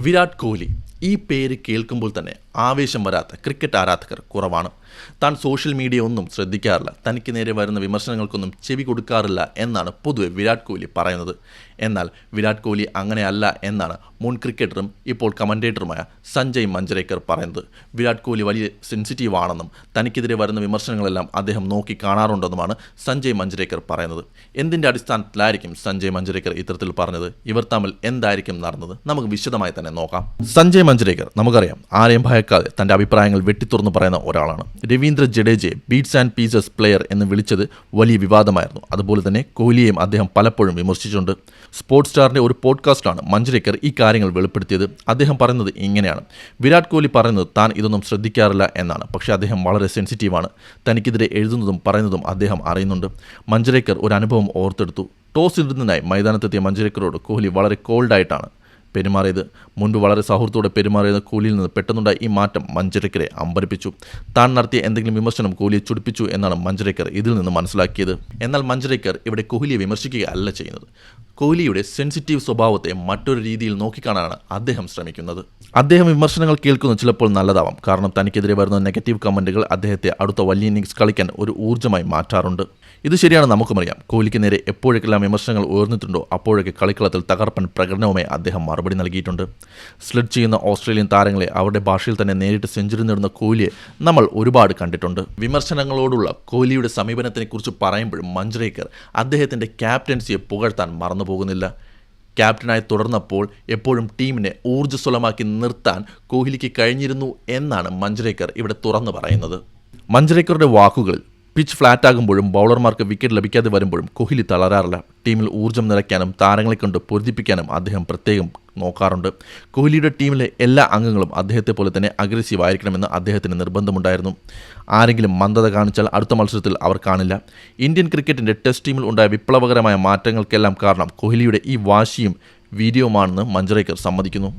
വിരാട് കോഹ്ലി ഈ പേര് കേൾക്കുമ്പോൾ തന്നെ ആവേശം വരാത്ത ക്രിക്കറ്റ് ആരാധകർ കുറവാണ്. താൻ സോഷ്യൽ മീഡിയ ഒന്നും ശ്രദ്ധിക്കാറില്ല, തനിക്ക് നേരെ വരുന്ന വിമർശനങ്ങൾക്കൊന്നും ചെവി കൊടുക്കാറില്ല എന്നാണ് പൊതുവെ വിരാട് കോഹ്ലി പറയുന്നത്. എന്നാൽ വിരാട് കോഹ്ലി അങ്ങനെയല്ല എന്നാണ് മുൻ ക്രിക്കറ്ററും ഇപ്പോൾ കമൻറ്റേറ്ററുമായ സഞ്ജയ് മഞ്ജരേക്കർ പറയുന്നത്. വിരാട് കോഹ്ലി വലിയ സെൻസിറ്റീവ് ആണെന്നും തനിക്കെതിരെ വരുന്ന വിമർശനങ്ങളെല്ലാം അദ്ദേഹം നോക്കി കാണാറുണ്ടെന്നുമാണ് സഞ്ജയ് മഞ്ജരേക്കർ പറയുന്നത്. എന്തിൻ്റെ അടിസ്ഥാനത്തിലായിരിക്കും സഞ്ജയ് മഞ്ജരേക്കർ ഇത്തരത്തിൽ പറഞ്ഞത്? ഇവർ തമ്മിൽ എന്തായിരിക്കും നടന്നത്? നമുക്ക് വിശദമായി തന്നെ നോക്കാം. സഞ്ജയ് മഞ്ജരേക്കർ നമുക്കറിയാം, ആരെയും ഭയക്കാതെ തൻ്റെ അഭിപ്രായങ്ങൾ വെട്ടിത്തുറന്ന് പറയുന്ന ഒരാളാണ്. രവീന്ദ്ര ജഡേജയെ ബീറ്റ്സ് ആൻഡ് പീസസ് പ്ലെയർ എന്ന് വിളിച്ചത് വലിയ വിവാദമായിരുന്നു. അതുപോലെ തന്നെ കോഹ്ലിയെയും അദ്ദേഹം പലപ്പോഴും വിമർശിച്ചിട്ടുണ്ട്. സ്പോർട്സ് സ്റ്റാറിൻ്റെ ഒരു പോഡ്കാസ്റ്റിലാണ് മഞ്ജരേക്കർ ഈ കാര്യങ്ങൾ വെളിപ്പെടുത്തിയത്. അദ്ദേഹം പറയുന്നത് ഇങ്ങനെയാണ്: വിരാട് കോഹ്ലി പറയുന്നത് താൻ ഇതൊന്നും ശ്രദ്ധിക്കാറില്ല എന്നാണ്, പക്ഷേ അദ്ദേഹം വളരെ സെൻസിറ്റീവാണ്. തനിക്കെതിരെ എഴുതുന്നതും പറയുന്നതും അദ്ദേഹം അറിയുന്നുണ്ട്. മഞ്ജരേക്കർ ഒരു അനുഭവം ഓർത്തെടുത്തു. ടോസ് ഇടുന്നതിനായി മൈതാനത്തെത്തിയ മഞ്ജരേക്കറോട് കോഹ്ലി വളരെ കോൾഡായിട്ടാണ് പെരുമാറിയത്. മുൻപ് വളരെ സൗഹൃദത്തോടെ പെരുമാറിയ കോഹ്ലിയിൽ നിന്ന് പെട്ടെന്നുണ്ടായ ഈ മാറ്റം മഞ്ജരേക്കറെ അമ്പരപ്പിച്ചു. താൻ നടത്തിയ എന്തെങ്കിലും വിമർശനം കോഹ്ലിയെ ചുടിപ്പിച്ചു എന്നാണ് മഞ്ജരേക്കർ ഇതിൽ നിന്ന് മനസ്സിലാക്കിയത്. എന്നാൽ മഞ്ജരേക്കർ ഇവിടെ കോഹ്ലിയെ വിമർശിക്കുകയല്ല ചെയ്യുന്നത്. കോഹ്ലിയുടെ സെൻസിറ്റീവ് സ്വഭാവത്തെ മറ്റൊരു രീതിയിൽ നോക്കിക്കാണാനാണ് അദ്ദേഹം ശ്രമിക്കുന്നത്. അദ്ദേഹം വിമർശനങ്ങൾ കേൾക്കുന്നത് ചിലപ്പോൾ നല്ലതാവാം, കാരണം തനിക്കെതിരെ വരുന്ന നെഗറ്റീവ് കമൻറ്റുകൾ അദ്ദേഹത്തെ അടുത്ത വലിയ ഇന്നിംഗ്സ് കളിക്കാൻ ഒരു ഊർജ്ജമായി മാറ്റാറുണ്ട്. ഇത് ശരിയാണ്, നമുക്കുമറിയാം. കോഹ്ലിക്ക് നേരെ എപ്പോഴൊക്കെല്ലാം വിമർശനങ്ങൾ ഉയർന്നിട്ടുണ്ടോ അപ്പോഴൊക്കെ കളിക്കളത്തിൽ തകർപ്പൻ പ്രകടനവുമായി അദ്ദേഹം മറുപടി നൽകിയിട്ടുണ്ട്. സ്ലിഡ് ചെയ്യുന്ന ഓസ്ട്രേലിയൻ താരങ്ങളെ അവരുടെ ഭാഷയിൽ തന്നെ നേരിട്ട് സെഞ്ചുറി നേടുന്ന കോഹ്ലിയെ നമ്മൾ ഒരുപാട് കണ്ടിട്ടുണ്ട്. വിമർശനങ്ങളോടുള്ള കോഹ്ലിയുടെ സമീപനത്തെക്കുറിച്ച് പറയുമ്പോഴും മഞ്ജരേക്കർ അദ്ദേഹത്തിൻ്റെ ക്യാപ്റ്റൻസിയെ പുകഴ്ത്താൻ മറന്നുപോകുന്നില്ല. ക്യാപ്റ്റനായി തുടർന്നപ്പോൾ എപ്പോഴും ടീമിനെ ഊർജ്ജസ്വലമാക്കി നിർത്താൻ കോഹ്ലിക്ക് കഴിഞ്ഞിരുന്നു എന്നാണ് മഞ്ജരേക്കർ ഇവിടെ തുറന്നു പറയുന്നത്. മഞ്ജരേക്കറുടെ വാക്കുകളിൽ പിച്ച് ഫ്ലാറ്റാകുമ്പോഴും ബൗളർമാർക്ക് വിക്കറ്റ് ലഭിക്കാതെ വരുമ്പോഴും കോഹ്ലി തളരാറില്ല. ടീമിൽ ഊർജ്ജം നിറയ്ക്കാനും താരങ്ങളെ കൊണ്ട് പൊരുതിപ്പിക്കാനും അദ്ദേഹം പ്രത്യേകം നോക്കാറുണ്ട്. കോഹ്ലിയുടെ ടീമിലെ എല്ലാ അംഗങ്ങളും അദ്ദേഹത്തെ പോലെ തന്നെ അഗ്രസീവ് ആയിരിക്കണമെന്ന് അദ്ദേഹത്തിന് നിർബന്ധമുണ്ടായിരുന്നു. ആരെങ്കിലും മന്ദത കാണിച്ചാൽ അടുത്ത മത്സരത്തിൽ അവർ കാണില്ല. ഇന്ത്യൻ ക്രിക്കറ്റിൻ്റെ ടെസ്റ്റ് ടീമിൽ ഉണ്ടായ വിപ്ലവകരമായ മാറ്റങ്ങൾക്കെല്ലാം കാരണം കോഹ്ലിയുടെ ഈ വാശിയും വീര്യവുമാണെന്ന് മഞ്ജരേക്കർ സമ്മതിക്കുന്നു.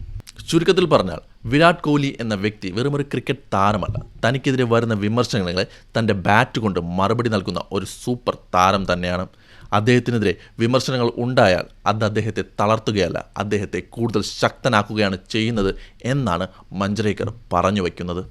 ചുരുക്കത്തിൽ പറഞ്ഞാൽ വിരാട് കോഹ്ലി എന്ന വ്യക്തി വെറുമൊരു ക്രിക്കറ്റ് താരമല്ല, തനിക്കെതിരെ വരുന്ന വിമർശനങ്ങളെ തൻ്റെ ബാറ്റ് കൊണ്ട് മറുപടി നൽകുന്ന ഒരു സൂപ്പർ താരം തന്നെയാണ്. അദ്ദേഹത്തിനെതിരെ വിമർശനങ്ങൾ ഉണ്ടായാൽ അത് അദ്ദേഹത്തെ തളർത്തുകയല്ല, അദ്ദേഹത്തെ കൂടുതൽ ശക്തനാക്കുകയാണ് ചെയ്യുന്നത് എന്നാണ് മഞ്ജരേക്കർ പറഞ്ഞു വയ്ക്കുന്നത്.